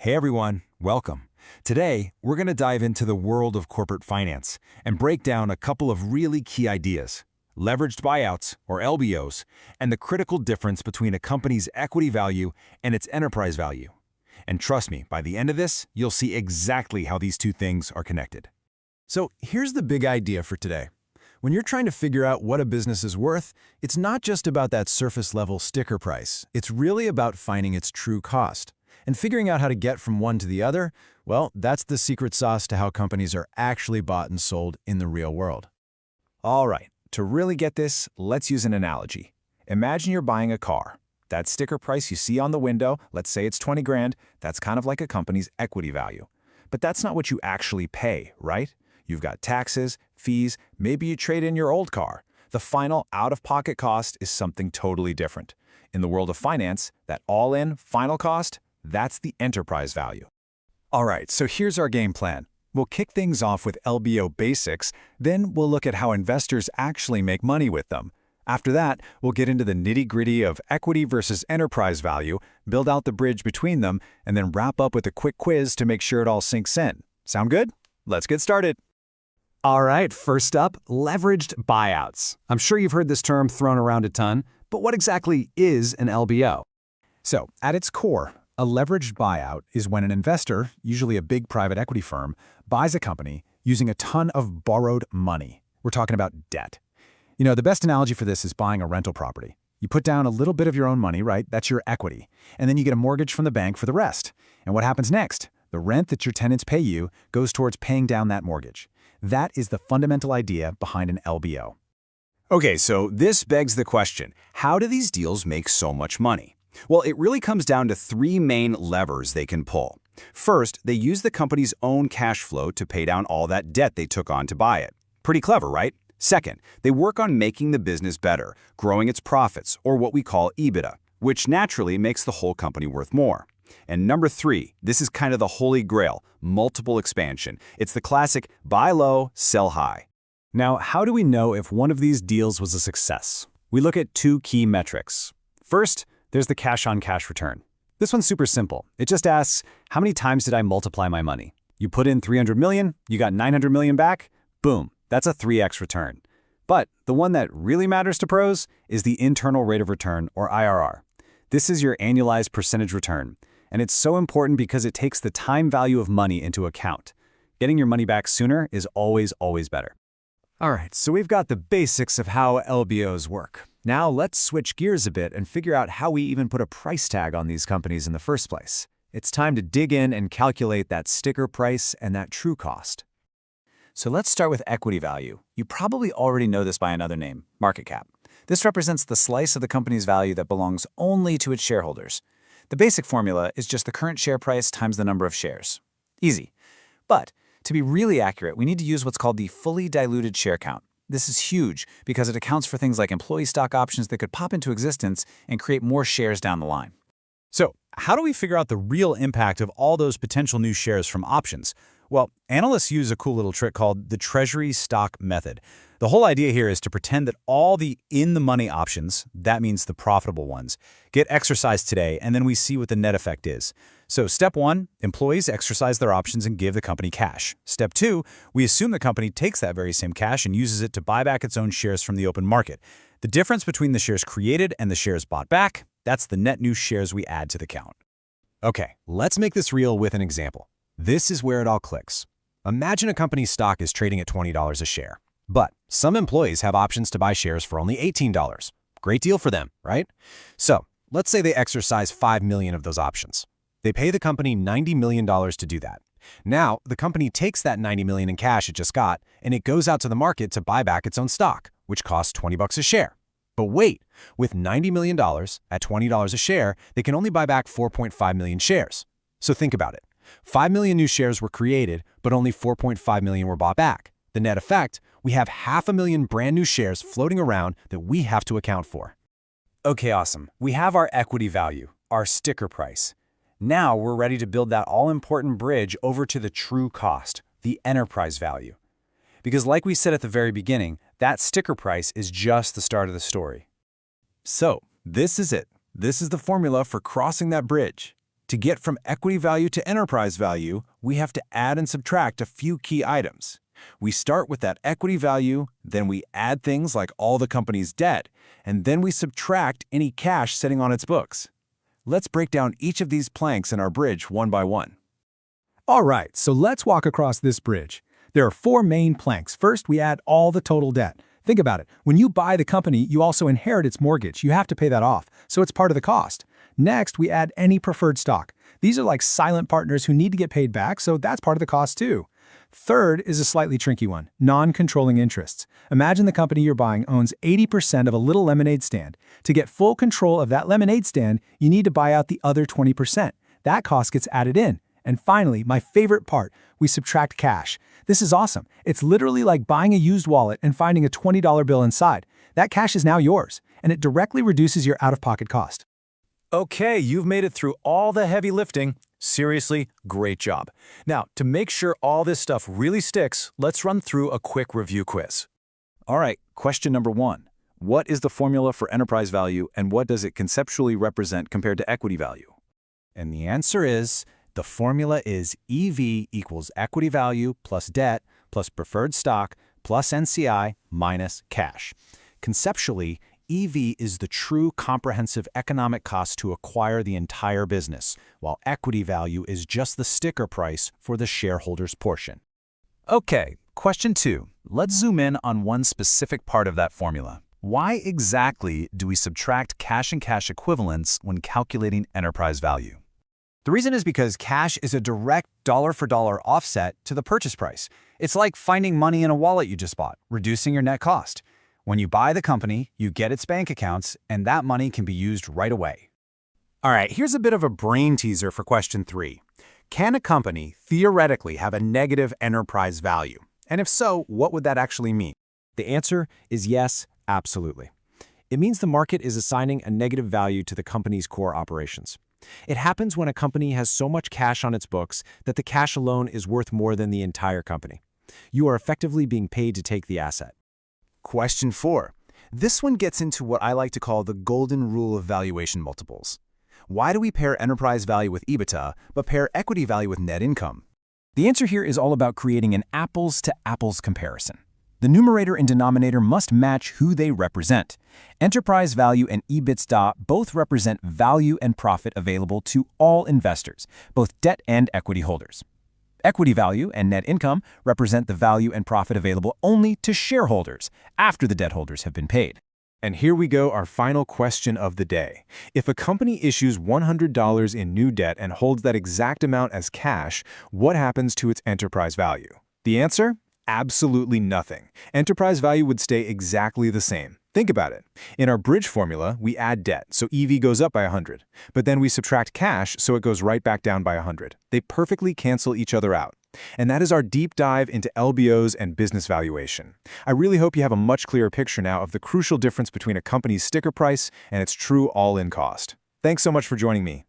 Hey everyone, welcome. Today, we're going to dive into the world of corporate finance and break down a couple of really key ideas: leveraged buyouts, or LBOs, and the critical difference between a company's equity value and its enterprise value. And trust me, by the end of this, you'll see exactly how these two things are connected. So here's the big idea for today. When you're trying to figure out what a business is worth, it's not just about that surface-level sticker price. It's really about finding its true cost. And figuring out how to get from one to the other, well, that's the secret sauce to how companies are actually bought and sold in the real world. All right, to really get this, let's use an analogy. Imagine you're buying a car. That sticker price you see on the window, let's say it's 20 grand, that's kind of like a company's equity value. But that's not what you actually pay, right? You've got taxes, fees, maybe you trade in your old car. The final out-of-pocket cost is something totally different. In the world of finance, that all-in final cost, that's the enterprise value. All right, so here's our game plan. We'll kick things off with LBO basics, then we'll look at how investors actually make money with them. After that, we'll get into the nitty-gritty of equity versus enterprise value, build out the bridge between them, and then wrap up with a quick quiz to make sure it all sinks in. Sound good? Let's get started. All right, first up, leveraged buyouts. I'm sure you've heard this term thrown around a ton, but what exactly is an LBO? So, at its core, a leveraged buyout is when an investor, usually a big private equity firm, buys a company using a ton of borrowed money. We're talking about debt. You know, the best analogy for this is buying a rental property. You put down a little bit of your own money, right? That's your equity. And then you get a mortgage from the bank for the rest. And what happens next? The rent that your tenants pay you goes towards paying down that mortgage. That is the fundamental idea behind an LBO. Okay, so this begs the question, how do these deals make so much money? Well, it really comes down to three main levers they can pull. First, they use the company's own cash flow to pay down all that debt they took on to buy it. Pretty clever, right? Second, they work on making the business better, growing its profits, or what we call EBITDA, which naturally makes the whole company worth more. And number three, this is kind of the holy grail, multiple expansion. It's the classic buy low, sell high. Now, how do we know if one of these deals was a success? We look at two key metrics. First, there's the cash-on-cash return. This one's super simple. It just asks, how many times did I multiply my money? You put in 300 million, you got 900 million back, boom, that's a 3x return. But the one that really matters to pros is the internal rate of return, or IRR. This is your annualized percentage return. And it's so important because it takes the time value of money into account. Getting your money back sooner is always better. All right, so we've got the basics of how LBOs work. Now let's switch gears a bit and figure out how we even put a price tag on these companies in the first place. It's time to dig in and calculate that sticker price and that true cost. So let's start with equity value. You probably already know this by another name, market cap. This represents the slice of the company's value that belongs only to its shareholders. The basic formula is just the current share price times the number of shares. Easy. But to be really accurate, we need to use what's called the fully diluted share count. This is huge because it accounts for things like employee stock options that could pop into existence and create more shares down the line. So, how do we figure out the real impact of all those potential new shares from options? Well, analysts use a cool little trick called the Treasury Stock Method. The whole idea here is to pretend that all the in-the-money options, that means the profitable ones, get exercised today, and then we see what the net effect is. So step one, employees exercise their options and give the company cash. Step two, we assume the company takes that very same cash and uses it to buy back its own shares from the open market. The difference between the shares created and the shares bought back, that's the net new shares we add to the count. Okay, let's make this real with an example. This is where it all clicks. Imagine a company's stock is trading at $20 a share. But some employees have options to buy shares for only $18. Great deal for them, right? So let's say they exercise 5 million of those options. They pay the company $90 million to do that. Now, the company takes that $90 million in cash it just got, and it goes out to the market to buy back its own stock, which costs $20 a share. But wait, with $90 million at $20 a share, they can only buy back 4.5 million shares. So think about it. 5 million new shares were created, but only 4.5 million were bought back. The net effect, we have 500,000 brand new shares floating around that we have to account for. Okay, awesome. We have our equity value, our sticker price. Now we're ready to build that all-important bridge over to the true cost, the enterprise value. Because like we said at the very beginning, that sticker price is just the start of the story. So, this is it. This is the formula for crossing that bridge. To get from equity value to enterprise value, we have to add and subtract a few key items. We start with that equity value, then we add things like all the company's debt, and then we subtract any cash sitting on its books. Let's break down each of these planks in our bridge one by one. All right, so let's walk across this bridge. There are 4 main planks. First, we add all the total debt. Think about it. When you buy the company, you also inherit its mortgage. You have to pay that off, so it's part of the cost. Next, we add any preferred stock. These are like silent partners who need to get paid back, so that's part of the cost too. Third is a slightly tricky one, non-controlling interests. Imagine the company you're buying owns 80% of a little lemonade stand. To get full control of that lemonade stand, you need to buy out the other 20%. That cost gets added in. And finally, my favorite part, we subtract cash. This is awesome. It's literally like buying a used wallet and finding a $20 bill inside. That cash is now yours, and it directly reduces your out-of-pocket cost. Okay, you've made it through all the heavy lifting. Seriously, great job. Now, to make sure all this stuff really sticks, let's run through a quick review quiz. All right, question number 1. What is the formula for enterprise value and what does it conceptually represent compared to equity value? And the answer is, the formula is EV equals equity value plus debt plus preferred stock plus NCI minus cash. Conceptually, EV is the true comprehensive economic cost to acquire the entire business, while equity value is just the sticker price for the shareholders' portion. Okay, question 2. Let's zoom in on one specific part of that formula. Why exactly do we subtract cash and cash equivalents when calculating enterprise value? The reason is because cash is a direct dollar-for-dollar offset to the purchase price. It's like finding money in a wallet you just bought, reducing your net cost. When you buy the company, you get its bank accounts, and that money can be used right away. All right, here's a bit of a brain teaser for question 3. Can a company theoretically have a negative enterprise value? And if so, what would that actually mean? The answer is yes, absolutely. It means the market is assigning a negative value to the company's core operations. It happens when a company has so much cash on its books that the cash alone is worth more than the entire company. You are effectively being paid to take the asset. Question 4. This one gets into what I like to call the golden rule of valuation multiples. Why do we pair enterprise value with EBITDA, but pair equity value with net income? The answer here is all about creating an apples-to-apples comparison. The numerator and denominator must match who they represent. Enterprise value and EBITDA both represent value and profit available to all investors, both debt and equity holders. Equity value and net income represent the value and profit available only to shareholders after the debt holders have been paid. And here we go, our final question of the day. If a company issues $100 in new debt and holds that exact amount as cash, what happens to its enterprise value? The answer? Absolutely nothing. Enterprise value would stay exactly the same. Think about it. In our bridge formula, we add debt, so EV goes up by 100. But then we subtract cash, so it goes right back down by 100. They perfectly cancel each other out. And that is our deep dive into LBOs and business valuation. I really hope you have a much clearer picture now of the crucial difference between a company's sticker price and its true all-in cost. Thanks so much for joining me.